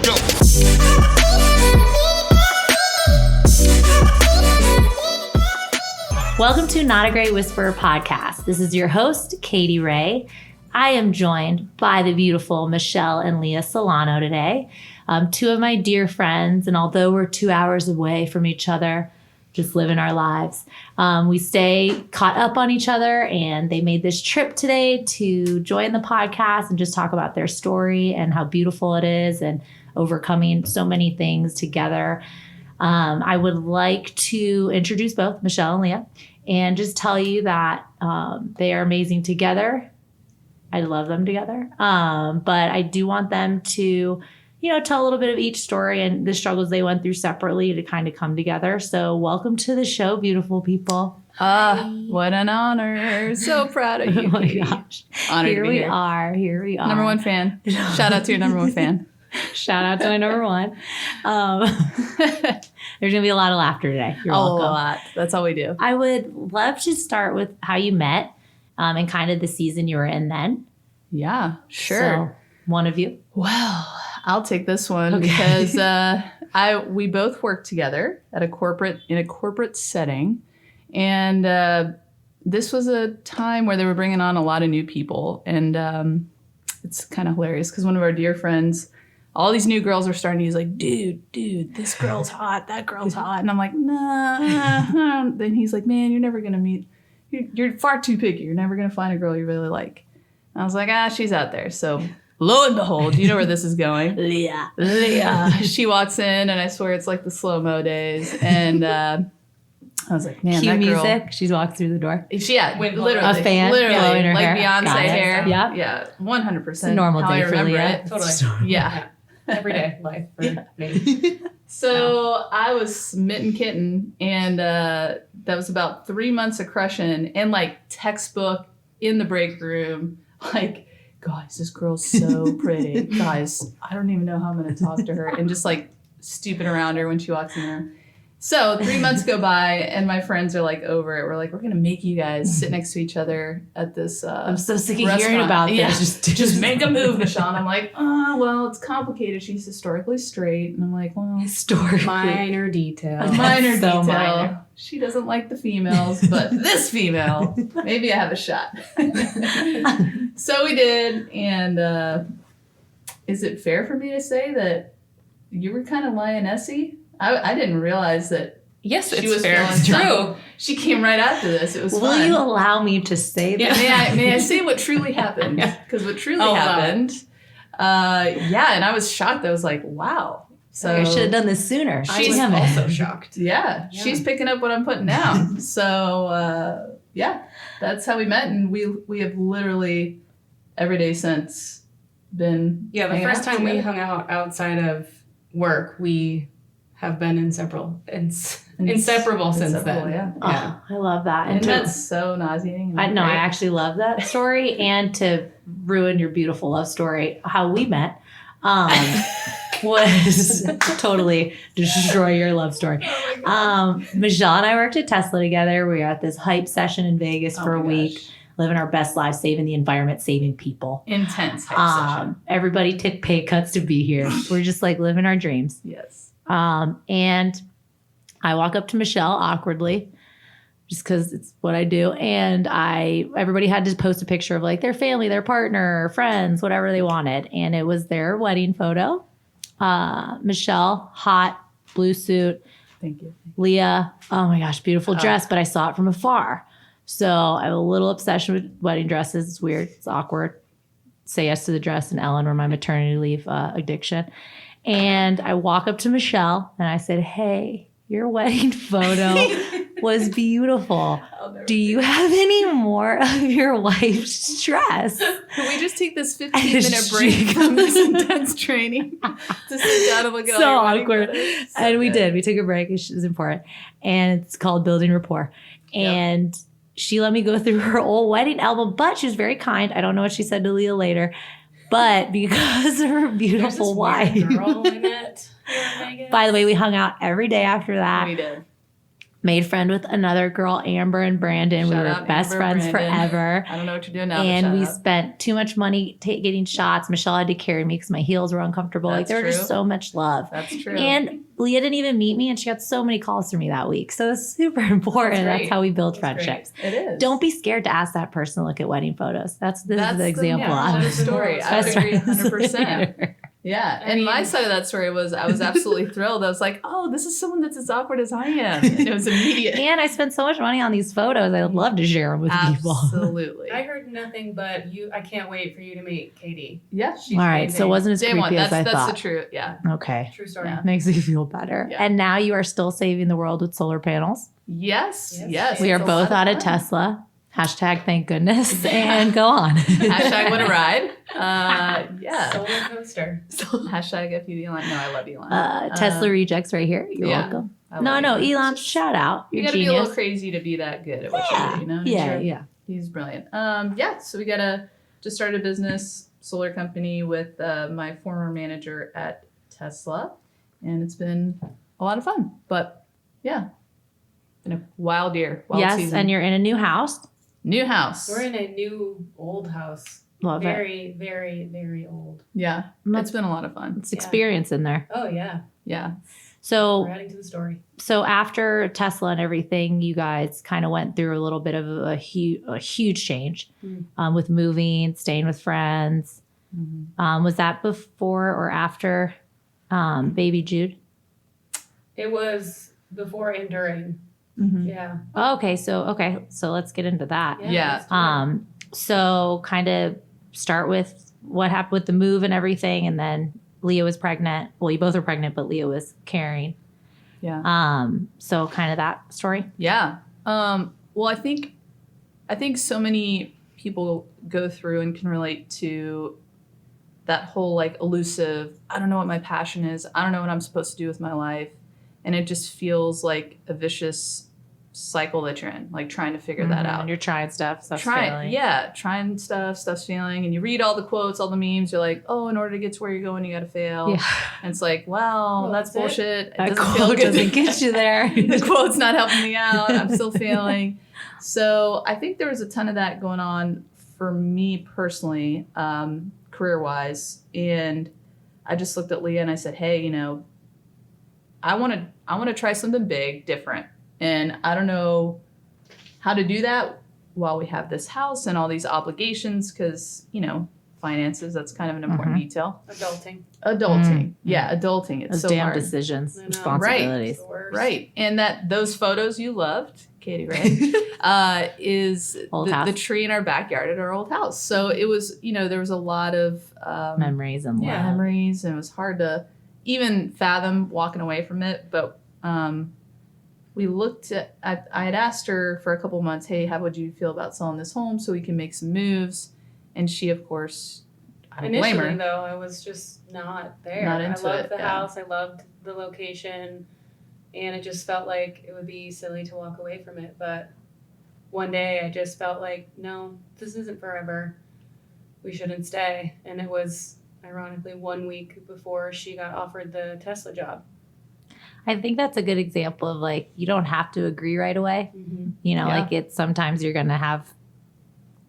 Go. Welcome to Not a Great Whisperer podcast. This is your host, Katie Ray. I am joined by the beautiful Michelle and Leah Solano today. Two of my dear friends, and although we're 2 hours away from each other, just living our lives, we stay caught up on each other, and they made this trip today to join the podcast and just talk about their story and how beautiful it is and overcoming so many things together. I would like to introduce both Michelle and Leah and just tell you that they are amazing together. I love them together. But I do want them to, tell a little bit of each story and the struggles they went through separately to kind of come together. So welcome to the show, beautiful people. What an honor. So proud of you. Oh my gosh. Honored Here to be we are. Here we are. Number one fan. Shout out to your number one fan. Shout out to my number one. There's going to be a lot of laughter today. You're welcome. A lot. That's all we do. I would love to start with how you met and kind of the season you were in then. Yeah, sure. So, one of you. Well, I'll take this one because we both worked together in a corporate setting. And this was a time where they were bringing on a lot of new people. And it's kind of hilarious because one of our dear friends, all these new girls are starting to use like, dude, this girl's hot, that girl's hot. And I'm like, nah. Then he's like, man, you're never going to meet, you're far too picky. You're never going to find a girl you really like. And I was like, she's out there. So lo and behold, you know where this is going. Leah. She walks in and I swear it's like the slow-mo days. And I was like, man, Cue that girl. music. She walks through the door. Literally. A fan blowing her like hair. Beyonce Got it. hair. Yep. Yeah, 100%. It's a normal day for Leah. Totally. Yeah. Everyday life for me. So I was smitten kitten, and that was about 3 months of crushing, and like textbook in the break room, like, guys, this girl's so pretty. Guys, I don't even know how I'm going to talk to her, and just like stooping around her when she walks in the room. So 3 months go by, and my friends are like over it. We're like, we're going to make you guys sit next to each other at this I'm so sick of restaurant. hearing about this. Yeah, just make a move, Michelle. And I'm like, well, it's complicated. She's historically straight. And I'm like, well, Historically. Minor detail. minor So detail. minor. She doesn't like the females, but this female, maybe I have a shot. So we did. And is it fair for me to say that you were kind of lionessy? I didn't realize that. Yes, She it's was fair. feeling It's true. something. She came right after this. It was Will fun. you allow me to say that? May I say what truly happened? Because what truly happened, and I was shocked. I was like, wow. So I should have done this sooner. I was Damn it. also shocked. Yeah, she's picking up what I'm putting down. So that's how we met, and we have literally every day since been. Yeah, the hanging first out time we together. hung out outside of work, we have been inseparable since Inseparable, then. yeah. Oh, I love that. And to- that's so nauseating. I actually love that story. And to ruin your beautiful love story, how we met was totally destroy your love story. Michelle and I worked at Tesla together. We were at this hype session in Vegas for a week, living our best lives, saving the environment, saving people. Intense hype session. Everybody took pay cuts to be here. We're just like living our dreams. Yes. And I walk up to Michelle awkwardly, just because it's what I do. And everybody had to post a picture of like their family, their partner, friends, whatever they wanted. And it was their wedding photo. Michelle, hot, blue suit. Thank you. Leah, oh my gosh, beautiful dress, but I saw it from afar. So I have a little obsession with wedding dresses. It's weird. It's awkward. Say yes to the dress and Ellen were my maternity leave addiction. And I walk up to Michelle and I said, hey, your wedding photo was beautiful. Do you have any more of your wife's dress? Can we just take this 15-minute break from this intense training to sit down and look at So all your awkward. wedding photos? And we did. We took a break. It was important. And it's called Building Rapport. And she let me go through her old wedding album, but she was very kind. I don't know what she said to Leah later. But because of her beautiful wife. Girl in it. By the way, we hung out every day after that. We did. Made friend with another girl, Amber and Brandon. We Shout were out best Amber, friends Brandon. forever. I don't know what you're doing now. And but we shout out. spent too much money getting shots. Michelle had to carry me because my heels were uncomfortable. Like That's there was just true. so much love. That's true. And Leah didn't even meet me, and she got so many calls from me that week. So it's super important. That's great. how we build That's friendships. it is. Don't be scared to ask that person to look at wedding photos. This is the example. moral of the story. I Best agree friends. 100%. Yeah. I And my mean- side of that story was I was absolutely thrilled. I was like, oh, this is someone that's as awkward as I am. And it was immediate. And I spent so much money on these photos. I would love to share them with people. Absolutely. I heard nothing but I can't wait for you to meet Katie. Yeah. She's All right. So it amazing. wasn't as Day creepy one. as I That's thought. the truth. Yeah. Okay. True story. Yeah. Makes me feel better. Yeah. And now you are still saving the world with solar panels. Yes. Yes. Yes. We are It's a both lot out of of fun. Tesla. Hashtag thank goodness. And go on. Hashtag what a ride. Yeah. Solar coaster. Hashtag if you Elon. No, I love Elon. Tesla rejects right here. You're yeah. welcome. I No, love no, Elon. Elon, shout out. You You're gotta be a genius. little crazy to be that good at what you Yeah. do, you know? Yeah, Sure. yeah. He's brilliant. So we just started a business solar company with my former manager at Tesla, and it's been a lot of fun. But yeah, been a wild year. Wild Yes, season. and you're in a new house. New house. We're in a new old house. Love it. Very, very, very old. Yeah, Mm. it's been a lot of fun. It's experience in there. Oh yeah. Yeah. So We're adding to the story. So after Tesla and everything, you guys kind of went through a little bit of a huge change with moving, staying with friends. Was that before or after baby Jude? It was before and during. Mhm. Yeah. Okay, so let's get into that. Yeah. let's do it. So kind of start with what happened with the move and everything, and then Leah was pregnant. Well, you both were pregnant, but Leah was carrying. Yeah. So kind of that story. Yeah. Well, I think so many people go through and can relate to that whole like elusive, I don't know what my passion is. I don't know what I'm supposed to do with my life. And it just feels like a vicious cycle that you're in, like trying to figure that out. And you're trying stuff's failing. Trying stuff's failing. And you read all the quotes, all the memes, you're like, oh, in order to get to where you're going, you got to fail. Yeah. And it's like, well, Well, that's that's it. bullshit. It That doesn't feel quote good. doesn't get you there. The quote's not helping me out. I'm still failing. So I think there was a ton of that going on for me personally, career-wise. And I just looked at Leah and I said, hey, I want to try something big, different. And I don't know how to do that while we have this house and all these obligations because, finances, that's kind of an important detail. Adulting. Adulting. Yeah, adulting. It's Those so damn hard. decisions, I know. responsibilities. It's the worst. Right. And those photos you loved, Katie Ray, is Old house. the tree in our backyard at our old house. So it was, there was a lot of Memories and love. Yeah. memories, and it was hard to even fathom walking away from it. But we looked at, I had asked her for a couple months, hey, how would you feel about selling this home so we can make some moves? And she, of course, I don't blame Initially, her. though, I was just not there. Not into I loved it, the yeah. house. I loved the location. And it just felt like it would be silly to walk away from it. But one day I just felt like, no, this isn't forever. We shouldn't stay. And it was, ironically, 1 week before she got offered the Tesla job. I think that's a good example of like, you don't have to agree right away. Yeah. Like it's sometimes you're going to have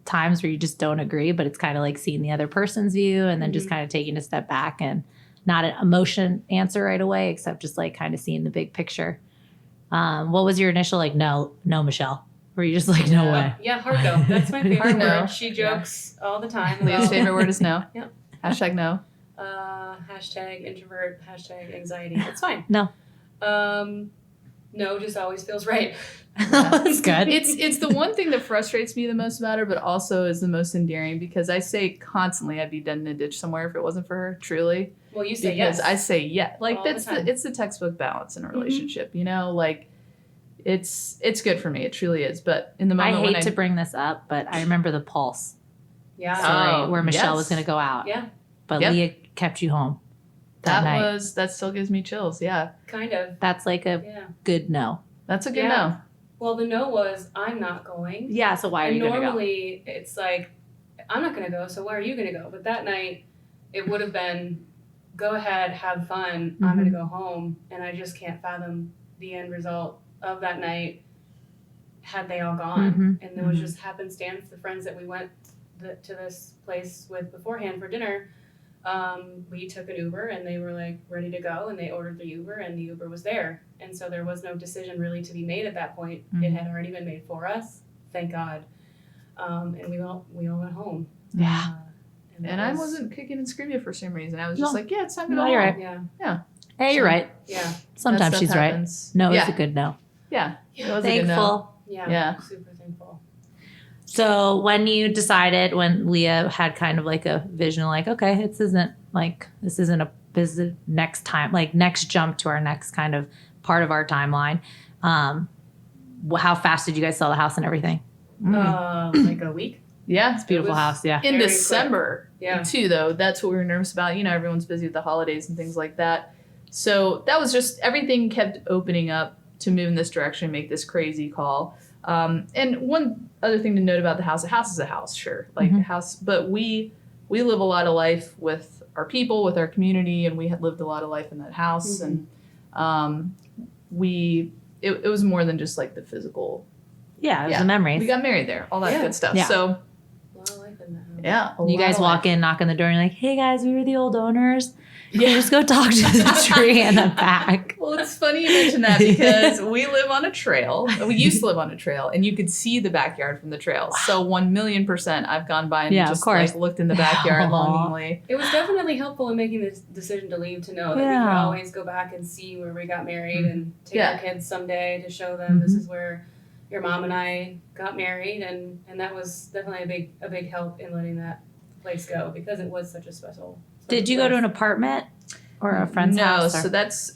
times where you just don't agree, but it's kind of like seeing the other person's view and then just kind of taking a step back and not an emotion answer right away, except just like kind of seeing the big picture. What was your initial like, no, Michelle? Were you just like, no way? Yeah, hard no. That's my favorite Hard no. word. She jokes all the time. Leah's about, favorite word is no. Yeah. Hashtag no. hashtag introvert, hashtag anxiety. It's fine. No. No, just always feels right. That's good. It's the one thing that frustrates me the most about her, but also is the most endearing because I say constantly I'd be dead in a ditch somewhere if it wasn't for her, truly. Well, you say Because yes. I say yeah. Like All the that's time. it's the textbook balance in a relationship, like it's good for me. It truly is. But in the I moment hate to bring this up, but I remember the Pulse yeah. story Oh, where Michelle yes. was going to go out, Yeah, but Yep. Leah kept you home that night. that still gives me chills. Yeah. kind of. That's like a Yeah. good no. That's a good Yeah. no. Well, the no was, I'm not going. Yeah, so why are And you going to go? normally it's like, I'm not going to go, so why are you going to go? But that night, it would have been, go ahead, have fun. I'm going to go home. And I just can't fathom the end result of that night had they all gone. Mhm. And there was just happenstance. The friends that we went to this place with beforehand for dinner, we took an Uber and they were like ready to go, and they ordered the Uber and the Uber was there. And so there was no decision really to be made at that point. It had already been made for us, thank God. And we all went home. Yeah. And I wasn't kicking and screaming for some reason. I was just like, yeah, it's time to go No, home. you're right. Yeah. Hey, you're right. Yeah. Sometimes That she's stuff right. happens. No yeah. is a good no. Yeah. It was a good no. Thankful. Yeah. Super thankful. So when you decided, when Leah had kind of like a vision, like, okay, this isn't a next time, like next jump to our next kind of part of our timeline. How fast did you guys sell the house and everything? Like a week. Yeah. It's a beautiful house. Yeah. In Very December, too, though. That's what we were nervous about. Everyone's busy with the holidays and things like that. So that was just, everything kept opening up to move in this direction, make this crazy call. And one other thing to note about the house is a house, sure. Like a house, but we live a lot of life with our people, with our community, and we had lived a lot of life in that house. And it was more than just like the physical. Yeah, it was the memories. We got married there, all that good stuff. Yeah. So A lot of life in that house. yeah. You guys walk in, knock on the door, and you're like, hey guys, we were the old owners. Yeah, just go talk to the tree in the back. Well, it's funny you mention that because we live on a trail. We used to live on a trail, and you could see the backyard from the trail. Wow. So 1,000,000% I've gone by and just like looked in the backyard longingly. It was definitely helpful in making this decision to leave, to know that we could always go back and see where we got married and take our kids someday to show them this is where your mom and I got married, and that was definitely a big help in letting that place go, because it was such a special. Did you go to an apartment or a friend's house? No, so that's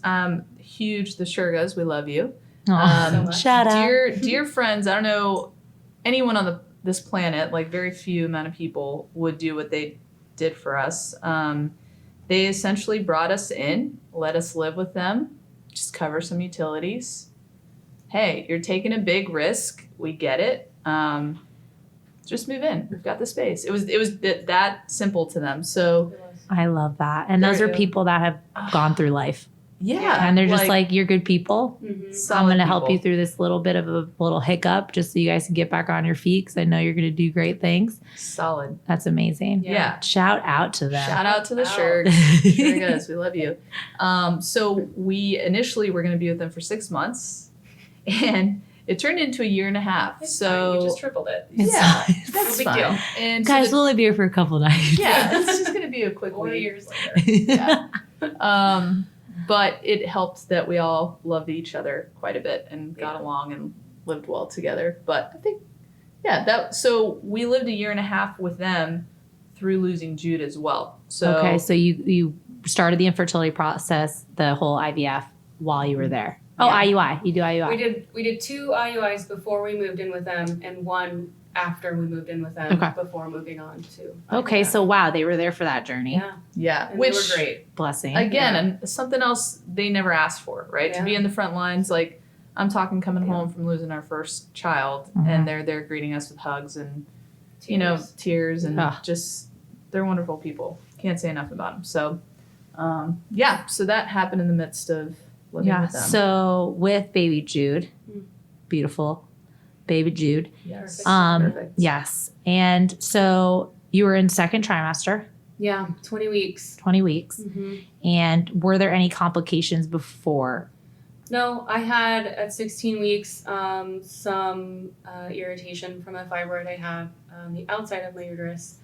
huge. The Shurgas, we love you. So much. Shout out. Dear friends, I don't know anyone on this planet, like very few amount of people would do what they did for us. They essentially brought us in, let us live with them, just cover some utilities. Hey, you're taking a big risk. We get it. Just move in. We've got the space. It was that simple to them. So I love that. And those are people that have gone through life. Yeah. And they're just like, you're good people. Solid I'm going to help people. you through this little bit of a little hiccup just so you guys can get back on your feet, because I know you're going to do great things. Solid. That's amazing. Yeah. Shout out to them. Shout out to the Shurgs. Shurgas, we love you. So we initially were going to be with them for 6 months, and it turned into 1.5 years. It's So fine. You just tripled it. yeah, No that's big fine. deal. And Guys, so we'll only be here for a couple nights. yeah, it's just going to be a quick 4 week. years later. Yeah. But it helped that we all loved each other quite a bit and got along and lived well together. But I think, so we lived 1.5 years with them through losing Jude as well. So Okay, so you started the infertility process, the whole IVF, while you were there. Oh, Yeah. IUI. You do IUI. We did 2 IUIs before we moved in with them, and 1 after we moved in with them, before moving on to. Okay, so wow, they were there for that journey. Yeah, And which they were great. Blessing. again, and something else they never asked for, right? To be in the front lines, like I'm talking coming home from losing our first child, and they're there greeting us with hugs and tears and just they're wonderful people. Can't say enough about them. So so that happened in the midst of living with them. So with baby Jude, beautiful baby Jude. Yes. Perfect. Yes. And so you were in second trimester, Yeah, 20 weeks. 20 weeks. And were there any complications before? No, I had at 16 weeks some irritation from a fibroid I had on the outside of my uterus,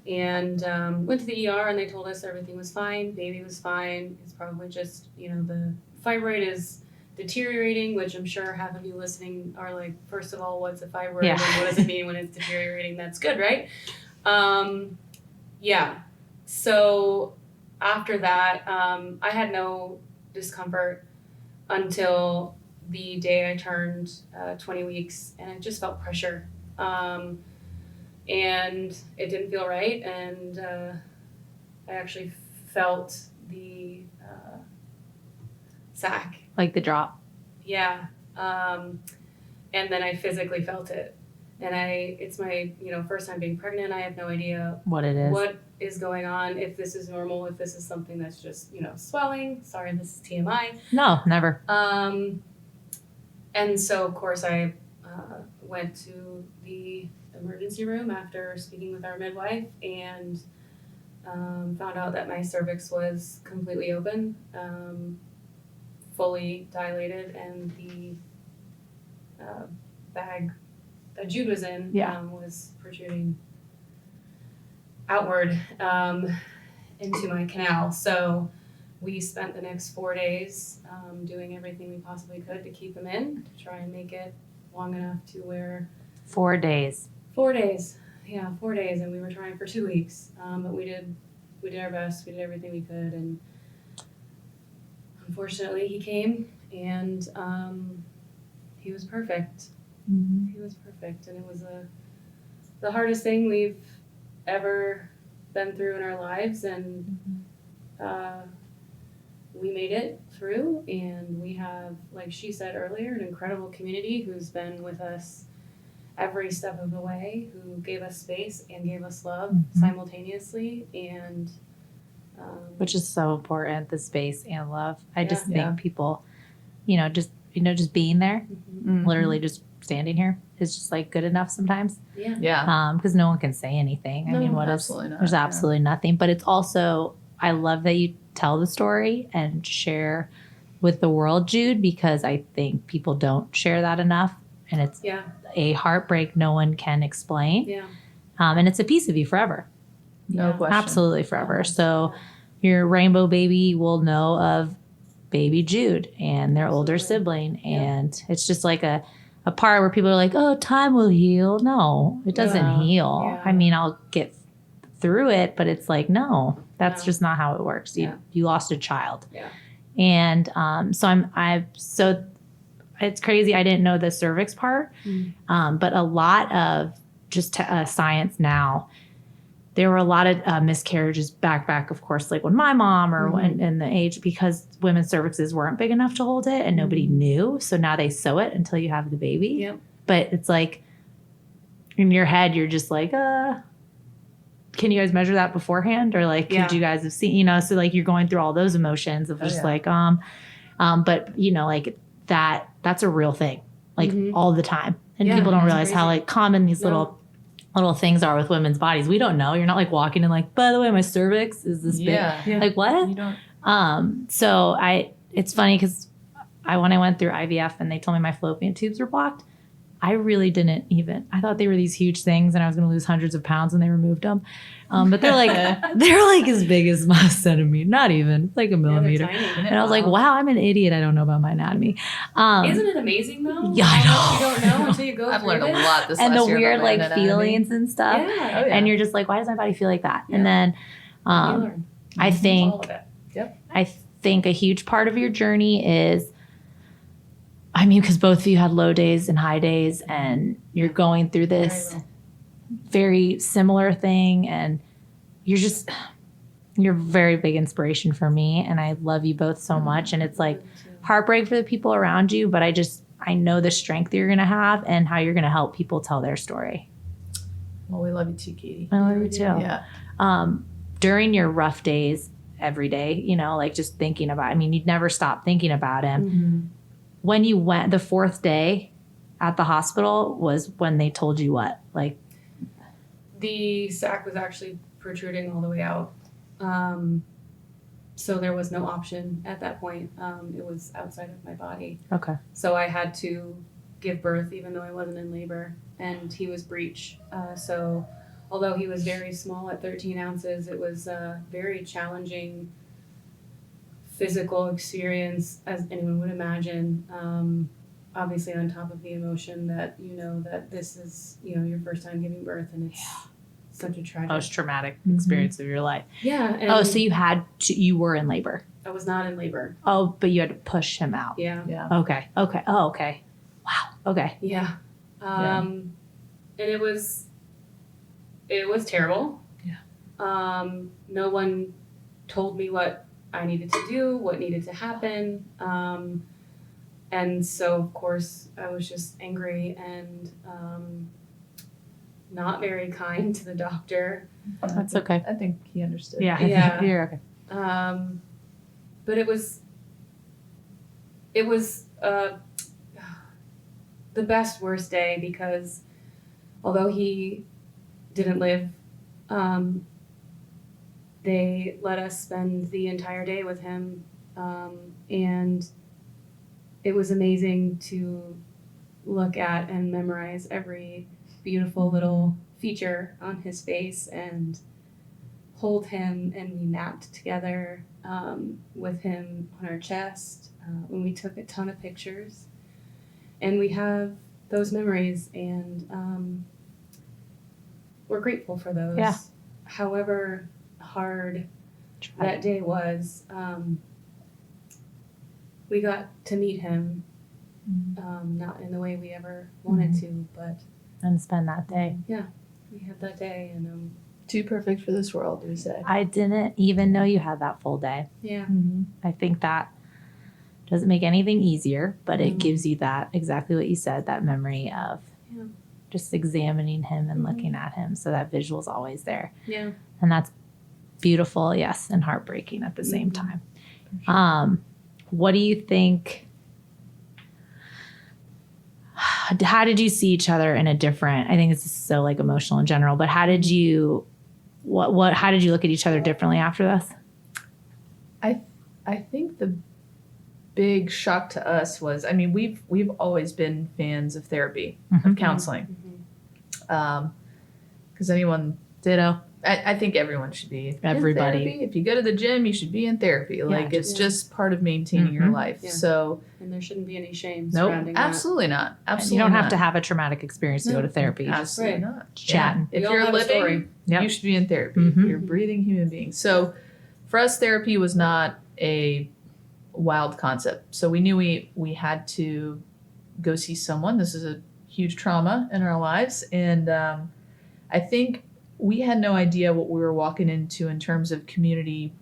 and went to the ER and they told us everything was fine, baby was fine. It's probably just the fibroid is deteriorating, which I'm sure half of you listening are like, first of all, what's a fibroid and what does it mean when it's deteriorating? That's good, right? So after that, I had no discomfort until the day I turned 20 weeks, and I just felt pressure. And it didn't feel right, and I actually felt the sac. Like the drop? Yeah. And then I physically felt it. And it's my, first time being pregnant. I have no idea What it is. what is going on, if this is normal, if this is something that's just, swelling. Sorry, this is TMI. No, never. And And so, of course, I went to the emergency room after speaking with our midwife and found out that my cervix was completely open, fully dilated, and the bag that Jude was in was protruding outward into my canal. So we spent the next 4 days doing everything we possibly could to keep him in, to try and make it long enough to where 4 days. 4 days. Yeah, 4 days, and we were trying for 2 weeks. But we did our best. We did everything we could, and unfortunately, he came, and he was perfect. Mm-hmm. He was perfect, and it was the hardest thing we've ever been through in our lives, and we made it through, and we have, like she said earlier, an incredible community who's been with us every step of the way, who gave us space and gave us love simultaneously, and which is so important, the space and love. I just think Yeah. people, just being there, literally just standing here is just like good enough sometimes. Yeah. Because no one can say anything. I No, mean, what is absolutely not, there's yeah. absolutely nothing. But it's also, I love that you tell the story and share with the world, Jude, because I think people don't share that enough, and it's Yeah. a heartbreak no one can explain. Yeah. And it's a piece of you forever. No question. Absolutely forever. So your rainbow baby will know of baby Jude and their older Absolutely. sibling. And it's just like a part where people are like, oh, time will heal. No, it doesn't Yeah. heal. Yeah. I mean, I'll get through it, but it's like, no, that's No. just not how it works. You lost a child. Yeah. And so it's crazy. I didn't know the cervix part, but a lot of just science now, there were a lot of miscarriages back, of course, like when my mom or when in the age, because women's cervixes weren't big enough to hold it and nobody knew. So now they sew it until you have the baby. Yep. But it's like in your head, you're just like, can you guys measure that beforehand? Or like, could you guys have seen, so like you're going through all those emotions of just like, but like that's a real thing, like all the time. And people don't realize how like common these little things are with women's bodies. We don't know. You're not like walking and like, by the way, my cervix is this big. Yeah. Like what? You don't. So it's funny because when I went through IVF and they told me my fallopian tubes were blocked, I really didn't even. I thought they were these huge things and I was going to lose hundreds of pounds when they removed them. But they're like as big as my centimeter, not even like a millimeter. Tiny. And I was like, wow, I'm an idiot. I don't know about my anatomy. Isn't it amazing though? Yeah, I know. You don't know until you go I've through learned a this. lot this And last the year weird about my like anatomy. feelings and stuff. Yeah. Oh, yeah. And you're just like, why does my body feel like that? Yeah. And then You learn I all think of it. I think a huge part of your journey is, I mean, because both of you had low days and high days, and you're going through this very similar thing, and you're very big inspiration for me, and I love you both so much. And it's like heartbreak for the people around you, but I know the strength you're going to have and how you're going to help people tell their story. Well, we love you too, Katie. I love you too. Yeah. During your rough days every day, like just thinking about, I mean, you'd never stop thinking about him. When you went the fourth day at the hospital was when they told you what? Like The sac was actually protruding all the way out. So there was no option at that point. It was outside of my body. okay. So I had to give birth even though I wasn't in labor, and he was breech. So although he was very small at 13 ounces, it was a very challenging physical experience, as anyone would imagine. Obviously on top of the emotion that that this is your first time giving birth, and it's such a tragic, Most traumatic experience of your life. Yeah. And So you were in labor. I was not in labor. Oh, but you had to push him out. Yeah. Yeah. Okay. Oh, okay. Wow. Okay. Yeah. And it was terrible. Yeah. No one told me what I needed to do, what needed to happen. And so of course I was just angry and not very kind to the doctor. That's okay. I think he understood. Yeah. Yeah. You're okay. But it was the best worst day, because although he didn't live, they let us spend the entire day with him, and it was amazing to look at and memorize every beautiful little feature on his face and hold him, and we napped together with him on our chest when we took a ton of pictures, and we have those memories, and we're grateful for those. Yeah. However hard that day was, we got to meet him, not in the way we ever wanted to, but And spend that day. we had that day, and Too perfect for this world, we say. I didn't even know you had that full day. yeah. Mm-hmm. I think that doesn't make anything easier, but it gives you that, exactly what you said, that memory of just examining him and looking at him. So that visual's always there. Yeah. And that's beautiful, yes, and heartbreaking at the same time. What do you think? How did you see each other in a different? I think this is so like emotional in general, but how did you? How did you look at each other differently after this? I think the big shock to us was, I mean, we've always been fans of therapy, of counseling, because anyone, I think everyone should be. Everybody. In therapy. If you go to the gym, you should be in therapy. Like it's just part of maintaining your life. Yeah. So And there shouldn't be any shame nope, surrounding absolutely not. Absolutely, You don't not. have to have a traumatic experience to go to therapy. You just Absolutely Right. not. chatting. Yeah. If We all you're have a story. living, Yep. you should be in therapy. Mhm. You're a breathing human being. So for us, therapy was not a wild concept. So we knew we had to go see someone. This is a huge trauma in our lives. And I think we had no idea what we were walking into in terms of community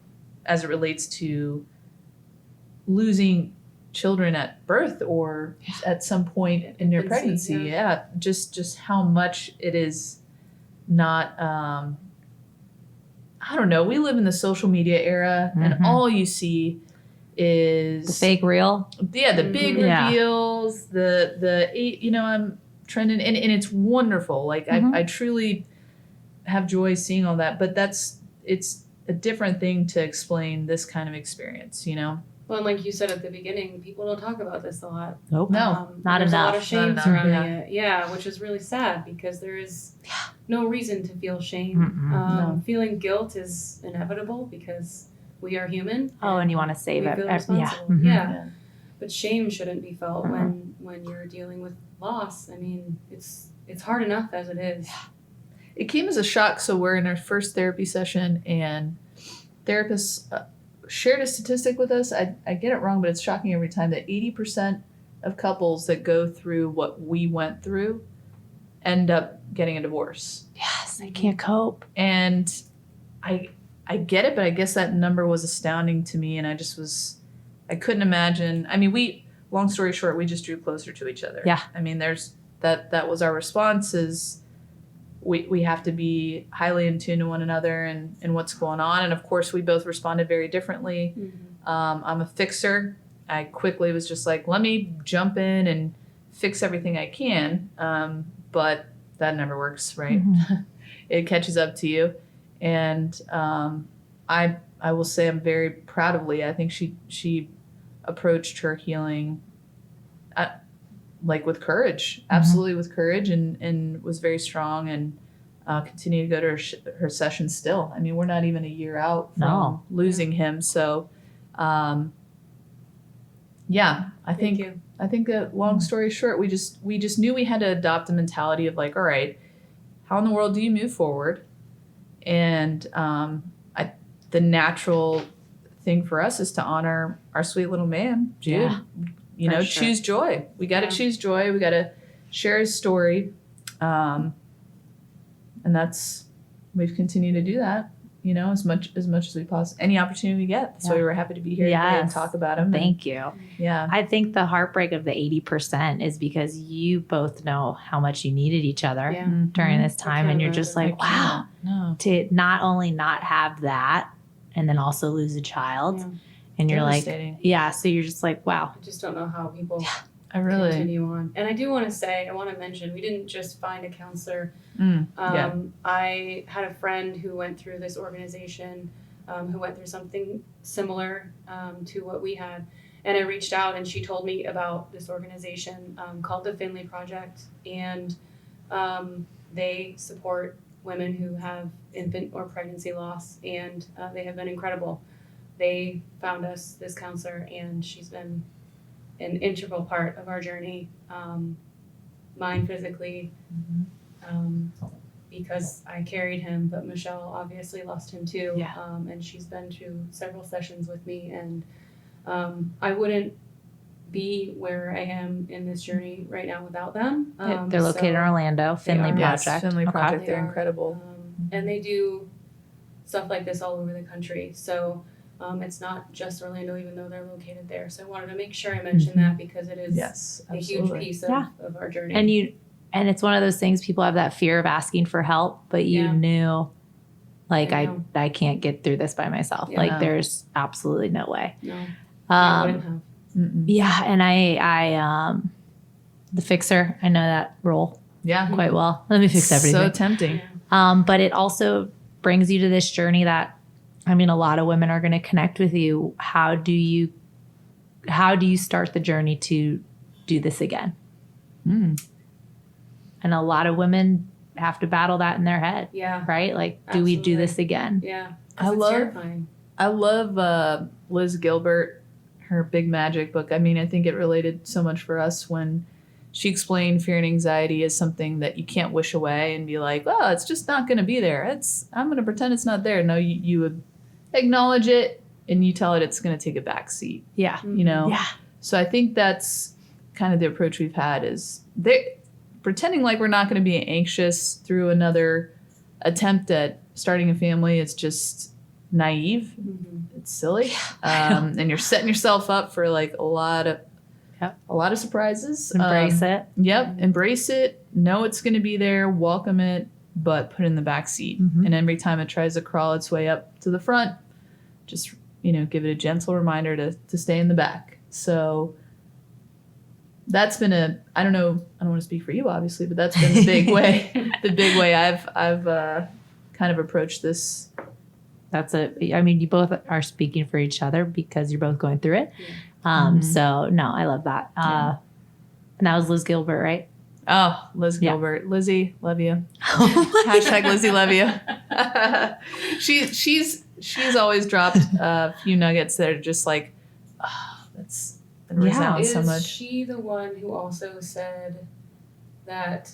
as it relates to losing children at birth or at some point in their Infancy, pregnancy. Yeah. Just how much it is not, I don't know. We live in the social media era and all you see is the fake real. Yeah, the big Yeah. reveals, I'm trending and it's wonderful. Like I truly have joy seeing all that, but it's a different thing to explain this kind of experience, Well, and like you said at the beginning, people don't talk about this a lot. Nope. No, not there's enough. a lot of shame enough, surrounding yeah. it. Yeah, which is really sad because there is no reason to feel shame. Mm-mm. Feeling guilt is inevitable because we are human. Oh, and you want to save we it. feel Yeah. responsible. Mhm. Yeah. But shame shouldn't be felt Uh-uh. when you're dealing with loss. I mean, it's hard enough as it is. It came as a shock. So we're in our first therapy session and therapists shared a statistic with us. I get it wrong, but it's shocking every time that 80% of couples that go through what we went through end up getting a divorce. Yes, I can't cope. And I get it, but I guess that number was astounding to me. And I couldn't imagine. I mean, long story short, we just drew closer to each other. Yeah. I mean, that was our response is we have to be highly in tune to one another and what's going on. And of course, we both responded very differently. I'm a fixer. I quickly was just like, let me jump in and fix everything I can. But that never works, right? It catches up to you. And I will say I'm very proud of Leah. I think she approached her healing like with courage, absolutely with courage, and was very strong and continue to go to her sessions still. I mean, we're not even a year out from losing him. So, I think that long story short, we just knew we had to adopt a mentality of like, all right, how in the world do you move forward? And the natural thing for us is to honor our sweet little man, Jude. Yeah. Choose joy. We got to choose joy. We got to share his story. And we've continued to do that, as much as we possibly, any opportunity we get. That's why we were happy to be here today and talk about him. Thank you. Yeah. I think the heartbreak of the 80% is because you both know how much you needed each other during this time. And you're just like, wow, to not only not have that and then also lose a child. Yeah. And you're like, Devastating. so you're just like, wow. I just don't know how people continue on. And I do want to mention, we didn't just find a counselor. I had a friend who went through this organization, who went through something similar to what we had. And I reached out and she told me about this organization called the Finley Project. And they support women who have infant or pregnancy loss. And they have been incredible. They found us this counselor, and she's been an integral part of our journey, mine physically, because I carried him, but Michelle obviously lost him too. And she's been to several sessions with me, and I wouldn't be where I am in this journey right now without them. They're located in Orlando, Finley Project. Yes, Finley Project, Okay. they're incredible. And they do stuff like this all over the country. So it's not just Orlando, even though they're located there. So I wanted to make sure I mentioned that, because it is a huge piece of our journey. And it's one of those things, people have that fear of asking for help, but you knew, like, I can't get through this by myself. Like, there's absolutely no way. No, I wouldn't have. Yeah, and I the fixer, I know that role quite well. Let me fix everything. So tempting. But it also brings you to this journey that, I mean, a lot of women are going to connect with you. How do you start the journey to do this again? And a lot of women have to battle that in their head. Yeah. Right? Like, do we do this again? Yeah. Terrifying. I love Liz Gilbert, her Big Magic book. I mean, I think it related so much for us when she explained fear and anxiety as something that you can't wish away and be like, oh, it's just not going to be there. I'm going to pretend it's not there. No, you would acknowledge it and you tell it it's going to take a back seat. Yeah. You know? Yeah. So I think that's kind of the approach we've had, is pretending like we're not going to be anxious through another attempt at starting a family. It's just naive. It's silly. And you're setting yourself up for like a lot of surprises. Embrace it. Yep. Embrace it. Know it's going to be there. Welcome it, but put it in the back seat. And every time it tries to crawl its way up to the front, just, give it a gentle reminder to stay in the back. So that's been I don't want to speak for you, obviously, but that's been the big way I've kind of approached this. That's it. I mean, you both are speaking for each other because you're both going through it. So no, I love that. And that was Liz Gilbert, right? Oh, Liz Gilbert. Lizzie, love you. Hashtag Lizzie, love you. She's always dropped a few nuggets that are just like, that's resounds so much. Is she the one who also said that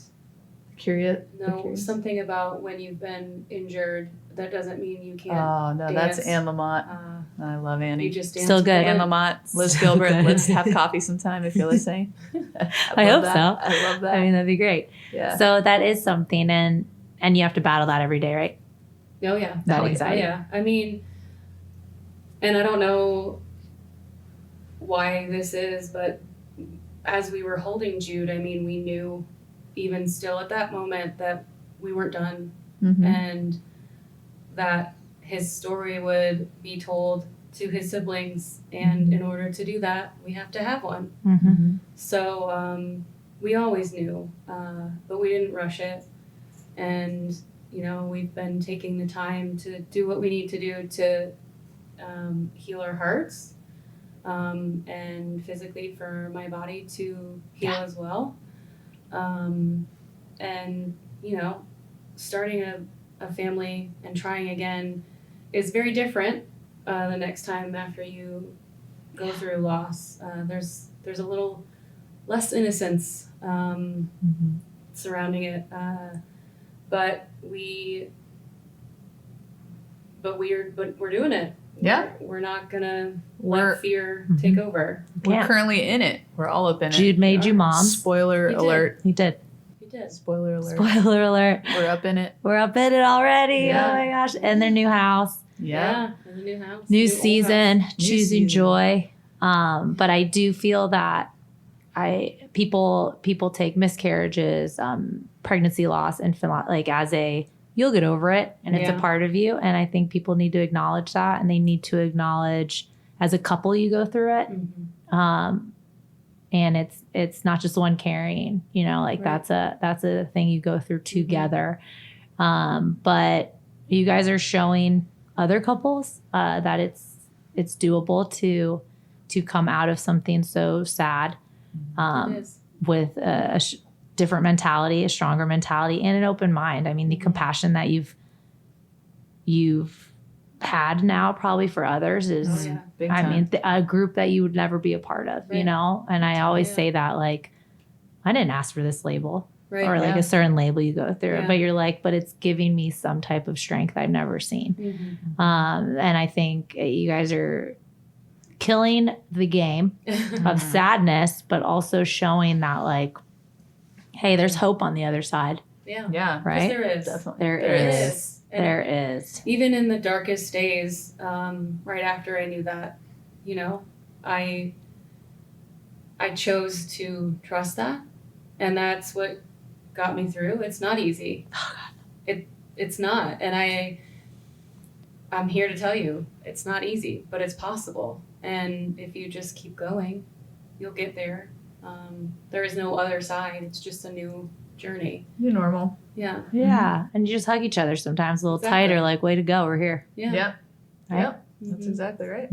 something about when you've been injured, that doesn't mean you can't dance. That's Anne Lamott. I love Annie. You just dance Still good. Anne Lamott, Liz Gilbert. Let's have coffee sometime if you're listening. I hope so. I love that. I mean, that'd be great. Yeah. So that is something, and you have to battle that every day, right? Oh yeah. That anxiety. Yeah. I mean, and I don't know why this is, but as we were holding Jude, I mean, we knew even still at that moment that we weren't done, and that his story would be told to his siblings, and in order to do that, we have to have one. So we always knew, but we didn't rush it, and we've been taking the time to do what we need to do to heal our hearts, and physically for my body to heal as well. And starting a family and trying again is very different the next time after you go through loss. There's a little less innocence surrounding it, but we're doing it. Yeah. We're not gonna let fear take over. We're currently in it. We're all up in it. Jude made you mom. Spoiler alert. He did. Spoiler alert. Spoiler alert. We're up in it. We're up in it already. Yeah. Oh my gosh. And their new house. Yeah. And the new house. New season. House. Choosing joy. But I do feel that people take miscarriages, pregnancy loss, infant loss, like as you'll get over it and it's a part of you. And I think people need to acknowledge that, and they need to acknowledge as a couple you go through it. and it's not just one carrying, you know, like Right. that's a thing you go through together. But you guys are showing other couples that it's doable to come out of something so sad It is. with a different mentality, a stronger mentality, and an open mind. I mean, the compassion that you've had now probably for others is, Oh, yeah. Big I time. mean, a group that you would never be a part of, you Right. know? And I always Yeah. say that, like, I didn't ask for this label Right. or like Yeah. a certain label you go through, Yeah. but you're like, but it's giving me some type of strength I've never seen. And I think you guys are killing the game of sadness, but also showing that, like, hey, there's hope on the other side, Yeah. Yeah. 'Cause right? there is. Definitely. There There is. is. And There is. even in the darkest days, right after I knew that, you know, I chose to trust that, and that's what got me through. It's not easy. Oh, It's not, and I'm here to tell you, it's not easy, but it's possible. And if you just keep going, you'll get there. There is no other side. It's just a new journey. You're normal. Yeah. Yeah. And you just hug each other sometimes a little Exactly. tighter, like, way to go, we're here. Yeah. Yep. Right? Yep. That's Mhm. exactly right.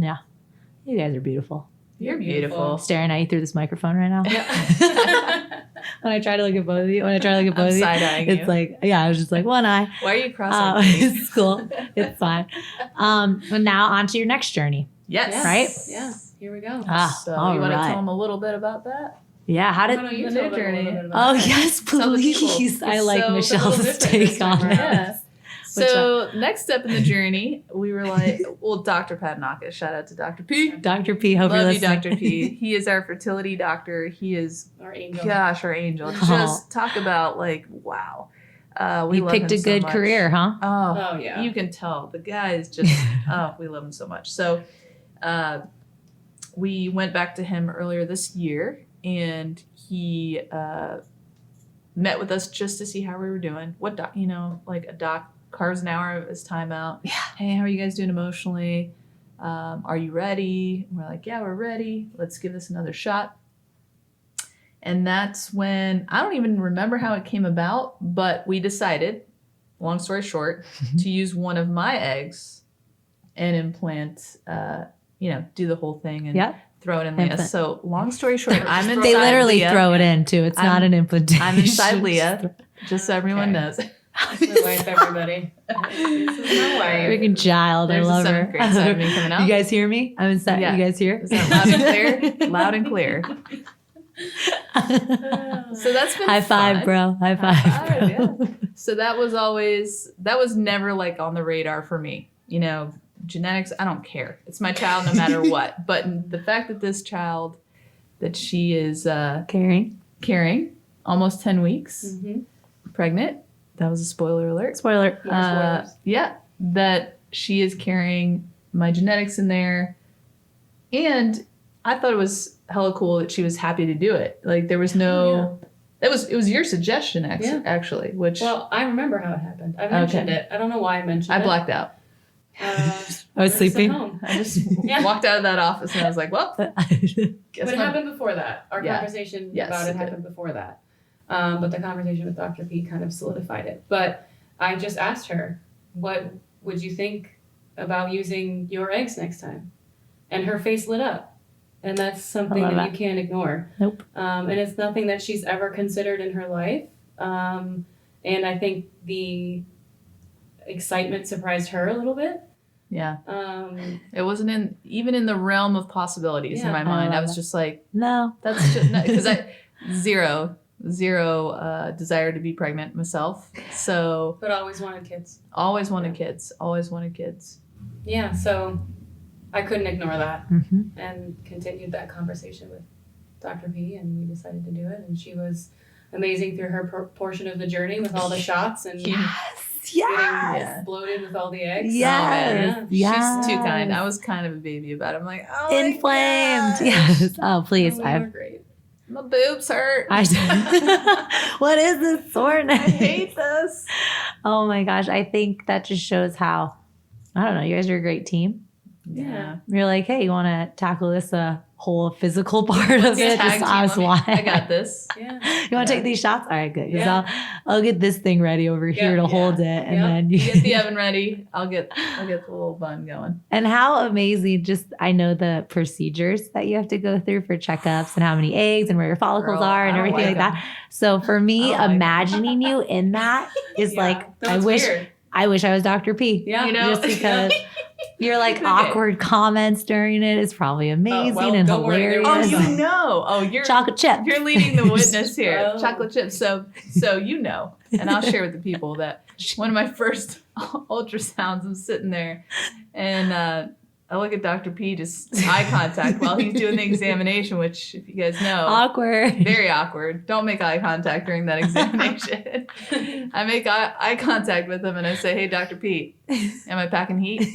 You guys are beautiful. You're You're beautiful. Staring at you through this microphone right now. Yeah. When I try to look at both of you, I'm side-eyeing it's you. like, yeah, I was just like, one eye. Why are you crossing? It's cool. It's fine. But now on to your next journey. Yes. Yeah. Right? Yeah. Here we go. Ah, So all you want to right. tell them a little bit about that? Yeah. How Why did? don't you the tell new them a little journey? bit about Oh it? yes, Tell the people. please. I like So- It's a little Michelle's different take this time on around. it. Yeah. Which So next step in the journey, we were like, well, Dr. Padnaka, shout out to Dr. P. Dr. P. Hope you're Love you, listening. Dr. P. He is our fertility doctor. He is, Our angel. gosh, our angel. Oh. Just talk about like, wow. We You love picked him a good so much. career, huh? Oh, Oh yeah. you can tell the guy is just, oh, we love him so much. So we went back to him earlier this year, and he met with us just to see how we were doing. What doc, like a doc carves an hour of his time out. Yeah. Hey, how are you guys doing emotionally? Are you ready? And we're like, yeah, we're ready. Let's give this another shot. And that's when, I don't even remember how it came about, but we decided, long story short, to use one of my eggs and implant, do the whole thing and Yep. throw it in Leah. Implant. So long story short, I'm inside They literally Leah. throw it in too. It's not an implantation. I'm inside Leah, just so everyone Okay. knows. That's my wife, everybody. This is my wife. Freaking child. There's I the love her. seventh grade side of me coming out. You guys hear me? I'm inside. Yeah. You guys hear? Is that loud and clear? Loud and clear. So that's been High five, fun. bro. High five, High bro. five, So that was never like on the radar for me. Genetics, I don't care. It's my child no matter what. But the fact that this child that she is carrying almost 10 weeks Mhm. pregnant, that was a spoiler alert. Spoiler. More spoilers. Yeah, that she is carrying my genetics in there. And I thought it was hella cool that she was happy to do it. Like there was no, it was your suggestion actually, which Well, I remember how it happened. I mentioned it. I don't know why I mentioned it. I blacked out. I was sleeping. I just Yeah. walked out of that office and I was like, well, guess But it my- happened before that. Our Yeah. conversation Yes, about it it did. happened before that. But the conversation with Dr. P kind of solidified it. But I just asked her, what would you think about using your eggs next time? And her face lit up. And that's something love that that. you can't ignore. Nope. And it's nothing that she's ever considered in her life. And I think the excitement surprised her a little bit. yeah, Um, it wasn't even in the realm of possibilities in Yeah. my I mind. I love was that. just like, No. that's just because I zero desire to be pregnant myself. So but always wanted kids. always wanted kids. Always wanted kids. Yeah, so I couldn't ignore that. Mm-hmm. And continued that conversation with Dr. P, and we decided to do it. And she was amazing through her portion of the journey with all the shots and Yes. getting Yeah. bloated with all the eggs. Yes. She's too Yes. kind. I was kind of a baby about it. I'm like, oh, my Inflamed. gosh. Yes. Oh, please. We I've were great. My boobs hurt. what is this soreness? I hate this. Oh my gosh. I think that just shows how, I don't know, you guys are a great team. Yeah. You're like, hey, you want to tackle this whole physical part of it? Tag Just team, ask why. I got this. Yeah. You want to take these shots? All right, good. 'Cause I'll get this thing ready over here to hold it, and then you get the oven ready. I'll get the little bun going. And how amazing! I know the procedures that you have to go through for checkups and how many eggs and where your follicles are and everything like that. So for me, imagining you in that is I wish I was Dr. P. Yeah, just because. Your awkward comments during it is probably amazing and hilarious. You're chocolate chip. You're leading the witness here. Chocolate chips. So and I'll share with the people that one of my first ultrasounds, I'm sitting there, and I look at Dr. P, just eye contact while he's doing the examination, which, if you guys know, awkward. Very awkward. Don't make eye contact during that examination. I make eye contact with him and I say, hey, Dr. P, am I packing heat?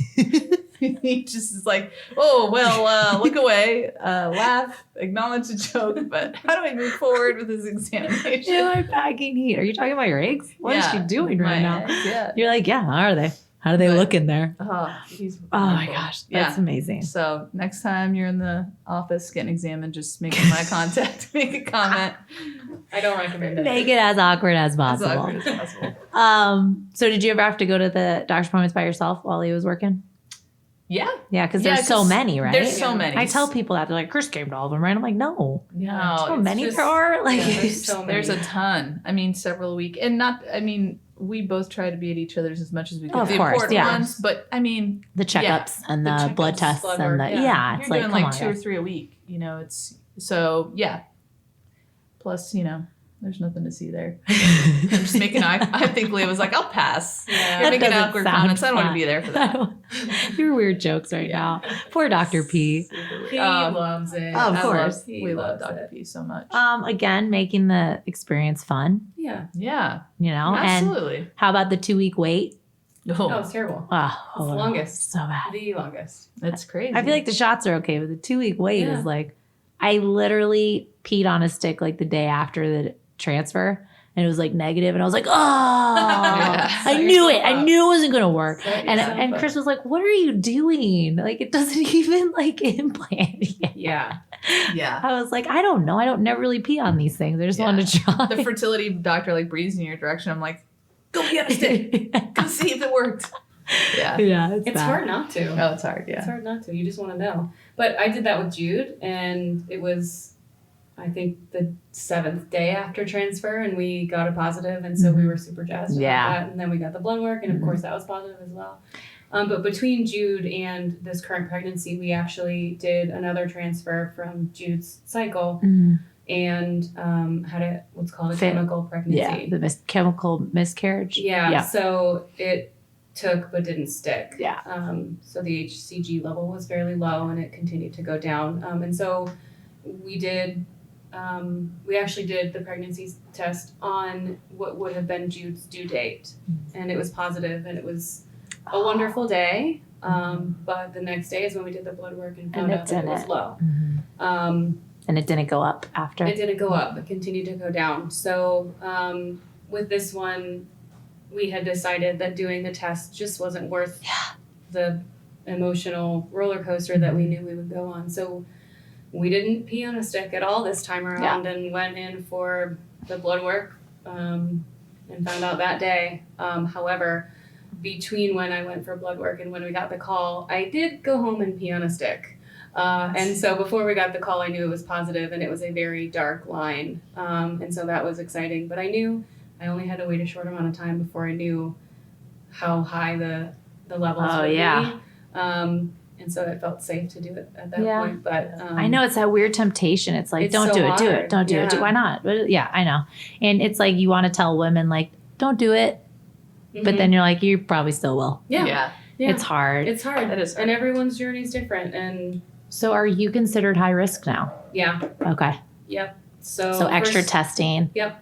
He just is like, oh, well, look away, laugh, acknowledge the joke, but how do I move forward with this examination? Am I packing heat? Are you talking about your eggs? What is she doing right now? Eggs, yeah. You're like, yeah, how are they? How do they look in there? Oh my gosh, that's amazing. So next time you're in the office getting examined, just make eye contact, make a comment. I don't recommend it. Make it as awkward as possible. As awkward as possible. So did you ever have to go to the doctor's appointments by yourself while he was working? Yeah. Yeah, because there's so many, right? There's so many. I tell people that. They're like, Chris came to all of them, right? I'm like, no. So many for her? There's so many. There's a ton. I mean, several a week. And we both try to be at each other's as much as we can. Of the course, important ones, but I mean, the checkups and the blood tests blood and work, it's you're like, doing come like on, 2 or guys. 3 a week. It's so Plus, there's nothing to see there. I'm just making I think Leah was like, I'll pass. Yeah. You're That making doesn't awkward sound comments. I don't want to fun. be there for that. Your weird jokes right now. Poor Dr. P. He loves it. Of course. We love loves Dr. P so much. Again, making the experience fun, Yeah. Yeah. Absolutely. And how about the 2-week wait? Oh, it's terrible. Oh, It's the longest. So bad. The longest. That's crazy. I feel like the shots are okay, but the 2-week wait is I literally peed on a stick the day after the transfer. And it was negative, and I was like, oh, I knew it. I knew it wasn't going to work. And Chris was like, what are you doing? It doesn't even implant yet. Yeah. Yeah. I was like, I don't know. I don't never really pee on these things. I just wanted to try. The fertility doctor breathes in your direction. I'm like, go get a stick. Go see if it worked. Yeah. Yeah. It's hard not to. Oh, it's hard. Yeah. It's hard not to. You just want to know. But I did that with Jude, and it was, I think, the 7th day after transfer, and we got a positive, and so we were super jazzed about that. And then we got the blood work, and of course that was positive as well. But between Jude and this current pregnancy, we actually did another transfer from Jude's cycle and had what's called a chemical pregnancy. Yeah, the chemical miscarriage. Yeah, so it took but didn't stick. Yeah. So the HCG level was fairly low, and it continued to go down. And so we actually did the pregnancy test on what would have been Jude's due date, and it was positive, and it was a wonderful day. But the next day is when we did the blood work and found out that it was low. And it didn't go up after? It didn't go up. It continued to go down. So with this one, we had decided that doing the test just wasn't worth the emotional roller coaster that we knew we would go on. So we didn't pee on a stick at all this time around and went in for the blood work and found out that day. However, between when I went for blood work and when we got the call, I did go home and pee on a stick. And so before we got the call, I knew it was positive, and it was a very dark line. And so that was exciting. But I knew I only had to wait a short amount of time before I knew how high the levels would be. And so it felt safe to do it at that point. But I know it's that weird temptation. It's like, don't so do it, do hard. it, don't do it. Why not? But I know. And it's like you want to tell women don't do it, but then you're like, you probably still will. Yeah. It's hard. It's hard. It is hard. And everyone's journey is different. And so are you considered high risk now? yeah. Okay. Yep. So extra first, testing. Yep.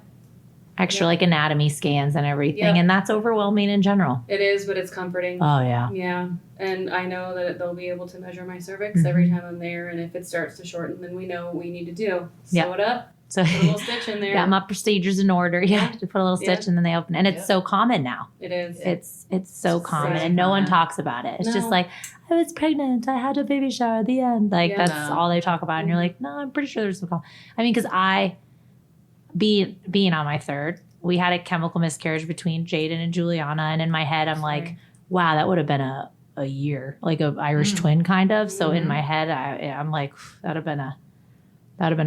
Extra anatomy scans and everything. Yep. And that's overwhelming in general. It is, but it's comforting. Oh, yeah. Yeah. And I know that they'll be able to measure my cervix every time I'm there. And if it starts to shorten, then we know what we need to do. Sew it up, So Put a little stitch in there. got my procedures in order. Yeah, to put a little stitch and then they open. And it's so common now. It is. It's so common and no one talks about it. It's just like, I was pregnant. I had a baby shower at the end. Like that's all they talk about. And you're like, no, I'm pretty sure there's some. I mean, because being on my third, we had a chemical miscarriage between Jaden and Juliana. And in my head, I'm like, wow, that would have been a year, like a Irish twin kind of. So in my head, I'm like, that'd have been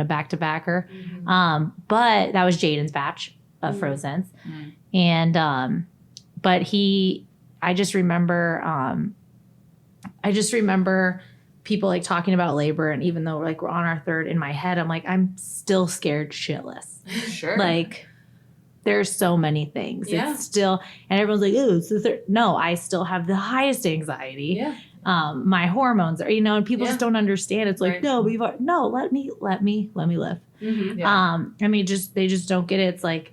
a back-to-backer. But that was Jaden's batch of Frozens. And, but I just remember people like talking about labor. And even though we're on our third, in my head, I'm like, I'm still scared shitless. Sure. Like there's so many things. Yeah. It's still, and everyone's like, oh, it's the third. No, I still have the highest anxiety. Yeah. My hormones are, and people just don't understand. It's like, no, let me live. I mean, they just don't get it. It's like,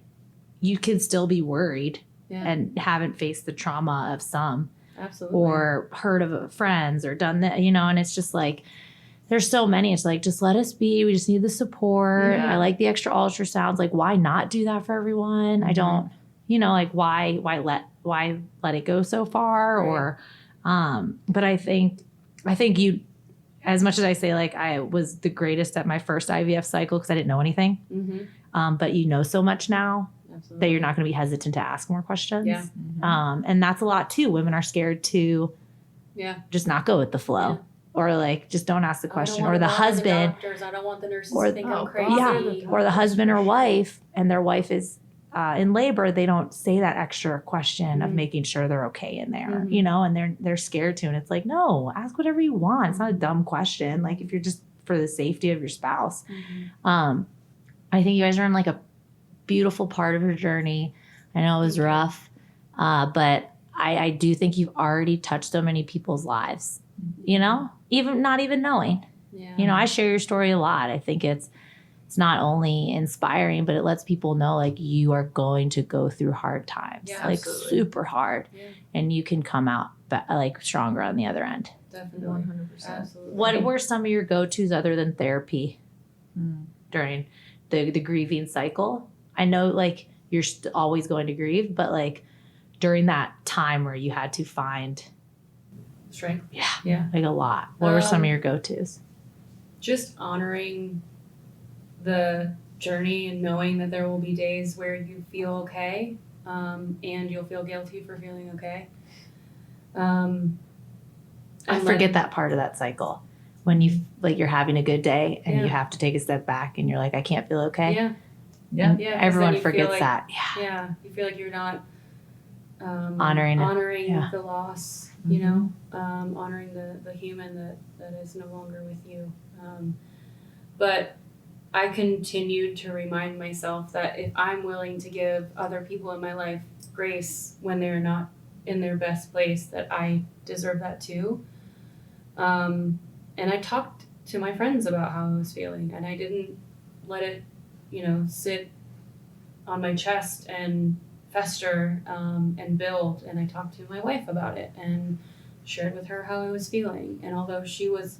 you can still be worried and haven't faced the trauma of some. Absolutely. Or heard of friends or done that, and it's just like, there's so many. It's like, just let us be. We just need the support. I like the extra ultrasounds. Like, why not do that for everyone? I don't, like why let it go so far? Or, but I think you, as much as I say, like I was the greatest at my first IVF cycle because I didn't know anything. But so much now that you're not going to be hesitant to ask more questions. Yeah. And that's a lot too. Women are scared to just not go with the flow. Yeah. Or like, just don't ask the question. Or the husband. I don't want the nurses to think I'm crazy. Yeah. Or the husband or wife, and their wife is in labor. They don't say that extra question of making sure they're okay in there, and they're scared to. And it's like, no, ask whatever you want. It's not a dumb question. Like if you're just for the safety of your spouse. I think you guys are in like a beautiful part of your journey. I know it was rough, but I do think you've already touched so many people's lives, even not even knowing. I share your story a lot. I think it's not only inspiring, but it lets people know like you are going to go through hard times, like super hard, and you can come out like stronger on the other end. Definitely. 100%. Absolutely. What were some of your go-tos other than therapy during the grieving cycle? I know like you're always going to grieve, but like during that time where you had to find strength? Yeah. Like a lot. What were some of your go-tos? Just honoring the journey and knowing that there will be days where you feel okay, and you'll feel guilty for feeling okay. I forget that part of that cycle when you like you're having a good day and you have to take a step back and you're like, I can't feel okay. Yeah. Everyone forgets that. Yeah. You feel like you're not honoring the loss, honoring the human that is no longer with you. But I continued to remind myself that if I'm willing to give other people in my life grace when they're not in their best place, that I deserve that too. And I talked to my friends about how I was feeling, and I didn't let it, sit on my chest and fester and build. And I talked to my wife about it and shared with her how I was feeling. And although she was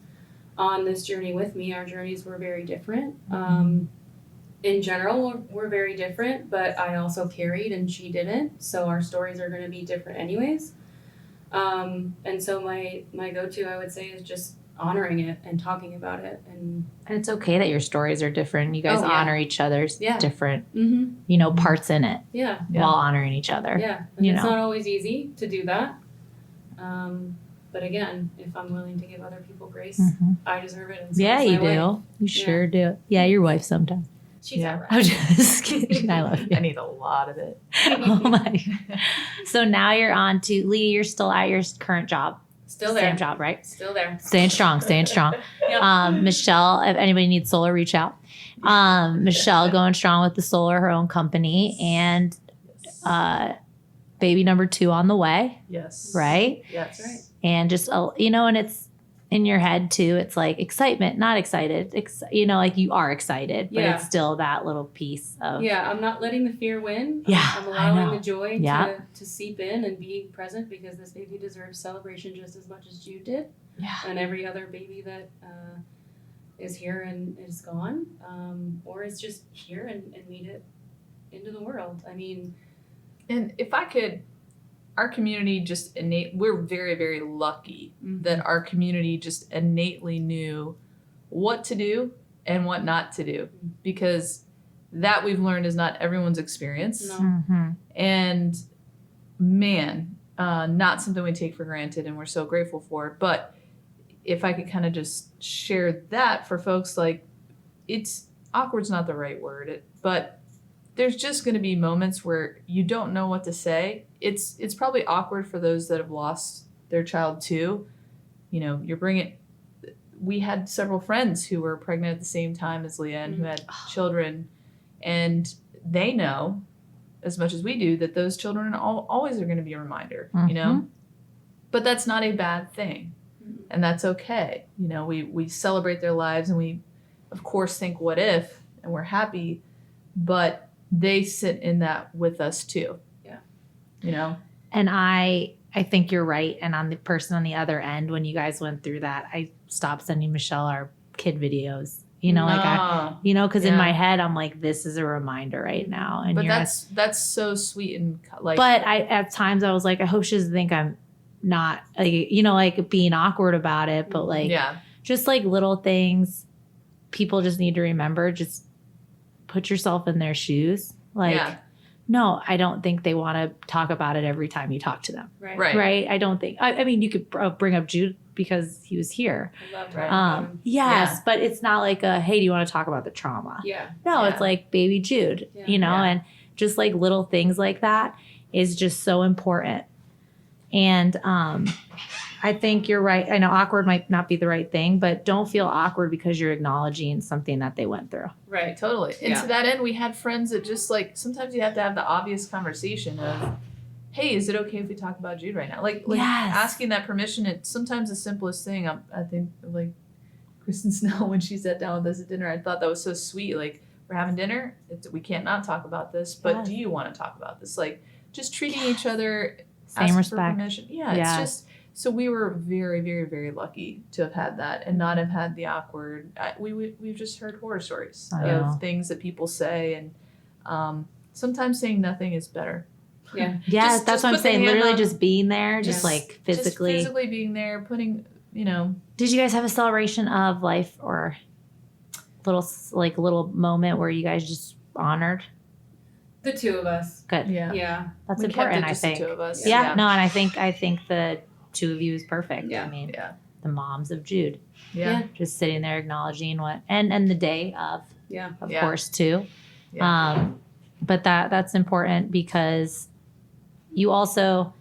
on this journey with me, our journeys were very different. In general, we're very different, but I also carried and she didn't. So our stories are going to be different anyways. And so my go-to, I would say, is just honoring it and talking about it. And it's okay that your stories are different. You guys honor each other's different, parts in it. While honoring each other. Yeah. And it's not always easy to do that. But again, if I'm willing to give other people grace, I deserve it. And so you do. wife. You sure do. Yeah, your wife sometimes. She's all right. I'm just kidding. I love you. I need a lot of it. Oh my. So now you're on to Leah. You're still at your current job. Still there. Same job, right? Still there. Staying strong. Yep. Michelle, if anybody needs solar, reach out. Michelle going strong with the solar, her own company, and baby number 2 on the way. Yes. Right? Yes. That's right. And just, and it's in your head too. It's like excitement, not excited. Like you are excited, but it's still that little piece of. Yeah, I'm not letting the fear win. Yeah, I'm allowing the joy Yeah. to seep in and be present, because this baby deserves celebration just as much as Jude did. Yeah. And every other baby that is here and is gone, or is just here and made it into the world. I mean, And if I could, our community just we're very, very lucky that our community just innately knew what to do and what not to do, because that we've learned is not everyone's experience. no. And man, not something we take for granted and we're so grateful for. But if I could kind of just share that for folks, like, it's awkward's not the right word, but there's just going to be moments where you don't know what to say. It's probably awkward for those that have lost their child too. You know, we had several friends who were pregnant at the same time as Leah and who had children, and they know as much as we do that those children always are going to be a reminder, you know, but that's not a bad thing. And that's okay. You know, we celebrate their lives and we, of course, think what if, and we're happy, but they sit in that with us too. Yeah. You know? And I think you're right. And on the person on the other end, when you guys went through that, I stopped sending Michelle our kid videos. You know, because in my head, I'm like, this is a reminder right now. And but that's so sweet and like. But at times I was like, I hope she doesn't think I'm not, like, you know, like being awkward about it. But like, just like little things, people just need to remember. Just put yourself in their shoes. Like, no, I don't think they want to talk about it every time you talk to them. Right. I don't think. I mean, you could bring up Jude because he was here. I loved her. Yes, but it's not like hey, do you want to talk about the trauma? Yeah. No, it's like baby Jude, you know, and just like little things like that is just so important. And I think you're right. I know awkward might not be the right thing, but don't feel awkward because you're acknowledging something that they went through. Right, totally. And to that end, we had friends that just like, sometimes you have to have the obvious conversation of, hey, is it okay if we talk about Jude right now? Like asking that permission. It's sometimes the simplest thing. I think like Kristen Snell, when she sat down with us at dinner, I thought that was so sweet. Like, we're having dinner. We can't not talk about this, but do you want to talk about this? Like, just treating each other, same respect. For permission. It's just, so we were very, very, very lucky to have had that and not have had the awkward. We've just heard horror stories of things that people say, and sometimes saying nothing is better. Yeah, that's what I'm saying. Literally just being there, just like physically. Just physically being there, putting, you know. Did you guys have a celebration of life or little moment where you guys just honored? The two of us. Good. Yeah. That's important, I think. The two of us. Yeah. No, and I think the two of you is perfect. Yeah. I mean, the moms of Jude. Yeah. Just sitting there acknowledging what, and the day of. Yeah. Of course, too. Yeah. But that's important because you also,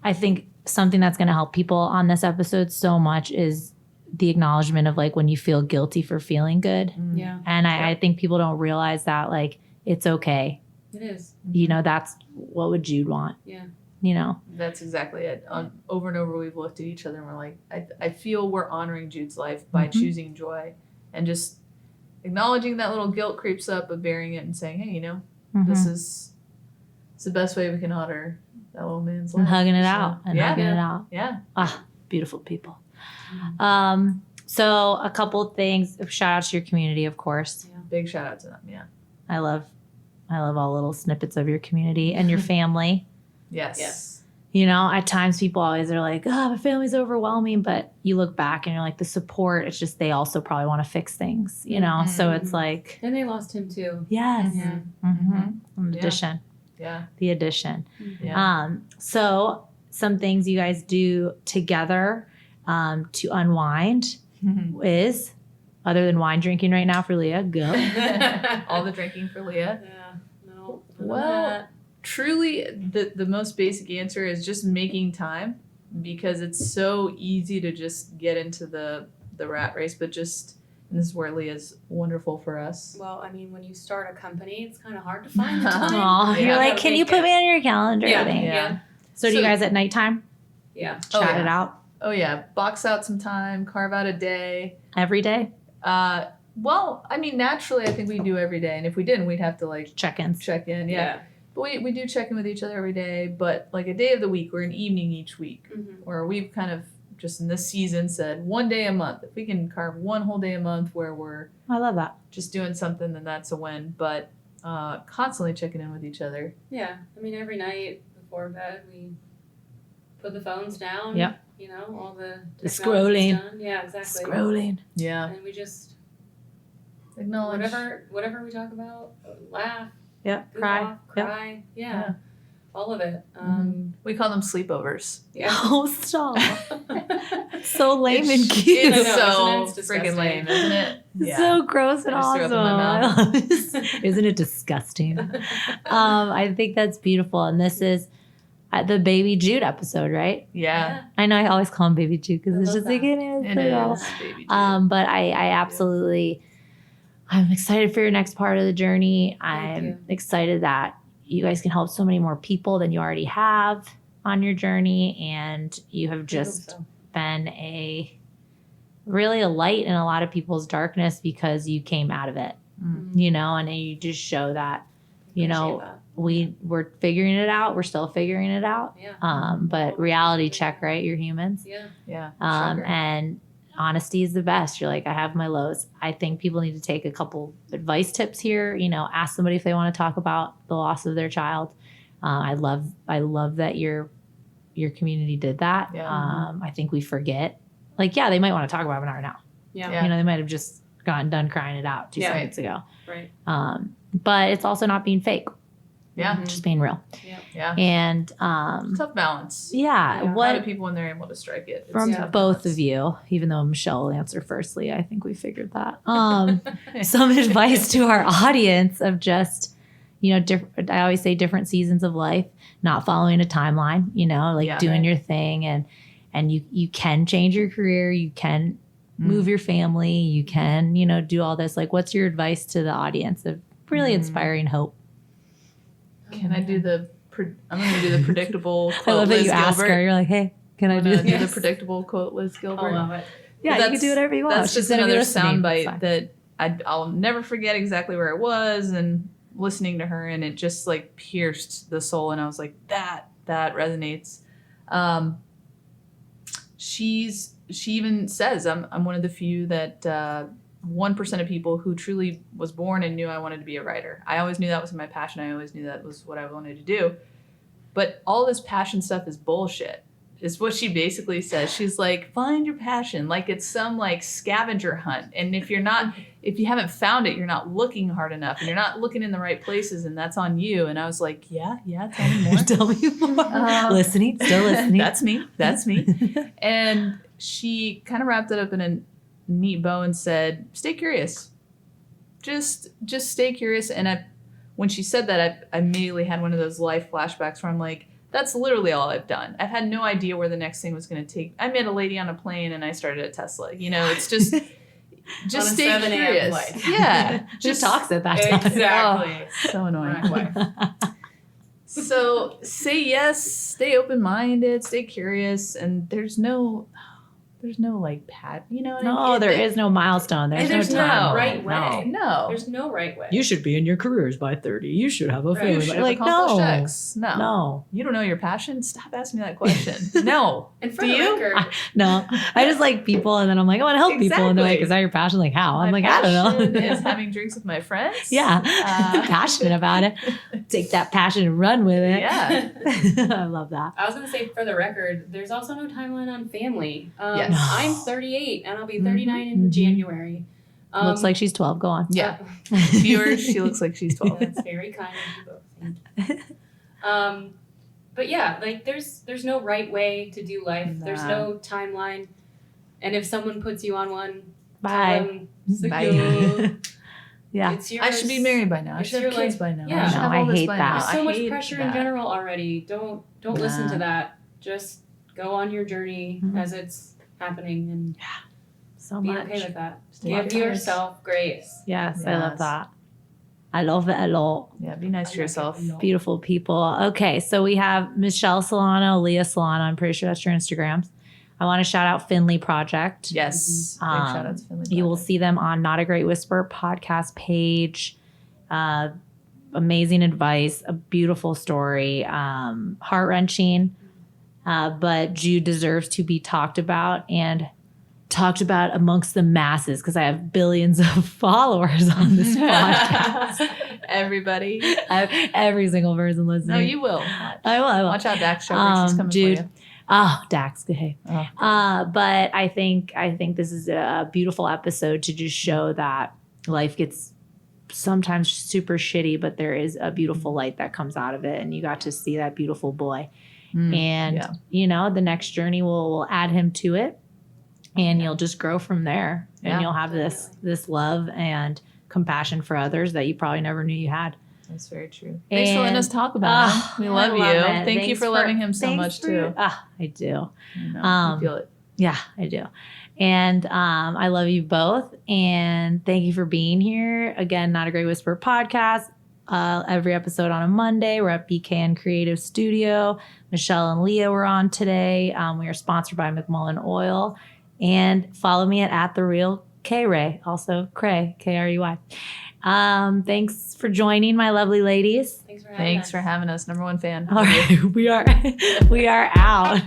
I think something that's going to help people on this episode so much is the acknowledgement of like when you feel guilty for feeling good. Yeah. And I think people don't realize that like it's okay. It is. You know, that's what would Jude want. Yeah. You know? That's exactly it. Over and over, we've looked at each other and we're like, I feel we're honoring Jude's life by choosing joy and just acknowledging that little guilt creeps up of bearing it and saying, hey, you know, this is the best way we can honor that little man's life. And hugging it out. Yeah. Ah, beautiful people. So a couple things. Shout out to your community, of course. Yeah. Big shout out to them. Yeah. I love all little snippets of your community and your family. Yes. You know, at times people always are like, oh, my family's overwhelming. But you look back and you're like, the support, it's just they also probably want to fix things, you know? So it's like. And they lost him too. Yes. Yeah. Addition. Yeah. The addition. Yeah. So some things you guys do together to unwind is, other than wine drinking right now for Leah, go. All the drinking for Leah. Yeah. No. Well, truly, the most basic answer is just making time, because it's so easy to just get into the rat race, but just, and this is where Leah's wonderful for us. Well, I mean, when you start a company, it's kind of hard to find the time. Aw, you're like, can you put me on your calendar? Yeah. So do you guys at nighttime Yeah. chat it out? Oh yeah, box out some time, carve out a day. Every day? Well, I mean, naturally, I think we do every day, and if we didn't, we'd have to like Check-ins. check in. Yeah. But we do check in with each other every day, but like a day of the week or an evening each week, where we've kind of just in this season said 1 day a month. If we can carve one whole day a month where we're I love that. just doing something, then that's a win. But constantly checking in with each other. Yeah. I mean, every night before bed, we put the phones down. Yep. You know, all the scrolling. done. Yeah, exactly. Scrolling. Yeah. And we just Acknowledge. whatever we talk about, laugh, Yeah. goof Cry. off, Yep. cry. Yeah. Yeah. All of it. We call them sleepovers. Yeah. Oh, stop. So lame and It's cute. I know, so isn't it? It's freaking lame, isn't it? Yeah. So gross and I just threw awesome. up in my mouth. I love this. Isn't it disgusting? I think that's beautiful. And this is the Baby Jude episode, right? Yeah. I know I always call him Baby Jude because I it's love just like, that. it is. It little. is. Baby Jude. But I absolutely, I'm excited for your next part of the journey. I'm you. excited that you guys can help so many more people than you already have on your journey. And you have just so. been really a light in a lot of people's darkness because you came out of it, you know, and you just show that, you know, we're figuring it out. We're still figuring it out. Yeah. But reality check, right? You're humans. Yeah. Yeah. Sugar. And honesty is the best. You're like, I have my lows. I think people need to take a couple advice tips here. You know, ask somebody if they want to talk about the loss of their child. I love that your community did that. Yeah. I think we forget. Like, yeah, they might want to talk about it an hour now. Yeah. Yeah. You know, they might have just gotten done crying it out 2 Yeah. seconds ago. Right. But it's also not being fake, Yeah. just being real. Yeah. And Tough balance. yeah, Yeah. A lot of what people when they're able to strike it. It's from tough both balance. of you, even though Michelle will answer firstly, I think we figured that. Some advice to our audience of just, you know, I always say different seasons of life, not following a timeline, you know, like Yeah. doing your thing, and you can change your career, you can move your family, you can, you know, do all this. Like, what's your advice to the audience of really inspiring hope? Can I do the? I'm going to do the predictable quote. I love that Liz you ask Gilbert. her. You're like, hey, can I I'm do gonna this? do the predictable quote, Liz Gilbert. I love it. Yeah, But you can do whatever you want. That's She's just gonna be another listening. It's fine. soundbite that I'll never forget exactly where it was, and listening to her, and it just like pierced the soul, and I was like, that resonates. She even says, I'm one of the few that 1% of people who truly was born and knew I wanted to be a writer. I always knew that was my passion. I always knew that was what I wanted to do. But all this passion stuff is bullshit, is what she basically says. She's like, find your passion. Like it's some like scavenger hunt. And if you haven't found it, you're not looking hard enough and you're not looking in the right places, and that's on you. And I was like, yeah, tell me more. Tell me more. Listening, still listening. That's me. And she kind of wrapped it up in a neat bow and said, stay curious. Just stay curious. And when she said that, I immediately had one of those life flashbacks where I'm like, that's literally all I've done. I've had no idea where the next thing was going to take. I met a lady on a plane and I started at Tesla. You know, it's just On a stay 7 a.m. curious. flight. Yeah. Just talks at that time. Exactly. Oh, so annoying. Right. So say yes, stay open-minded, stay curious, and there's no like you know what I No, mean? there is no milestone. There's, And there's no no time. right way. No. There's no right way. You should be in your careers by 30. You should have a Right. family. You should Like, have accomplished no. X. No. You don't know your passion? Stop asking me that question. No. And for Do the you? record, No. I just like people, and then I'm like, I want to help people. And they're like, Exactly. is that your passion? Like, how? I'm My like, I don't passion know. is having drinks with my friends. Yeah. Passionate about it. Take that passion and run with it. Yeah. I love that. I was going to say, for the record, there's also no timeline on family. Yes. No. I'm 38 and I'll be 39 Mhm. in January. Looks like she's 12. Go on. Yeah. Viewers, she looks like she's 12. That's very kind of you both. Thank you. But yeah, like there's no right way to do life. There's Nah. no timeline. And if someone puts you on one, Bye. tell them, "Suck Bye." you." Yeah. It's yours. I should be married by now. I It's should have your kids life. by now. Yeah. I should No, have I all this hate by that. now. There's so I much hate pressure that. in general already. Don't listen to Nah. that. Just go on your journey Mhm. as it's happening and So be much. okay with that. Stay Give curious. yourself grace. Yes, I love Yes. that. I love it a lot. Yeah, be nice to yourself. Beautiful people. Okay, so we have Michelle Solano, Leah Solano. I'm pretty sure that's your Instagrams. I want to shout out Finley Project. Yes. Big shout out to Finley. You will Project. see them on Not a Great Whisper podcast page. Amazing advice, a beautiful story, heart-wrenching. but Jude deserves to be talked about and talked about amongst the masses because I have billions of followers on this podcast. Everybody. Every single person listening. No, you will. I will. Watch out, Dax Shepherd. She's coming Jude. for you. Oh, Dax, hey. Oh. But I think this is a beautiful episode to just show that life gets sometimes super shitty, but there is a beautiful light that comes out of it, and you got to see that beautiful boy. And the next journey will add him to it, and you'll just grow from there, and you'll have this love and compassion for others that you probably never knew you had. That's very true. Thanks for letting us talk about him. We love you. Thank you for loving him so much too. I do. I feel it. Yeah, I do. And I love you both. And thank you for being here. Again, Not a Great Whisper podcast. Every episode on a Monday. We're at BKN Creative Studio. Michelle and Leah were on today. We are sponsored by McMullen Oil. And follow me at The Real K-Ray. Also Cray, K-R-U-Y. Thanks for joining, my lovely ladies. Thanks for having us. Number one fan. All right, we are out.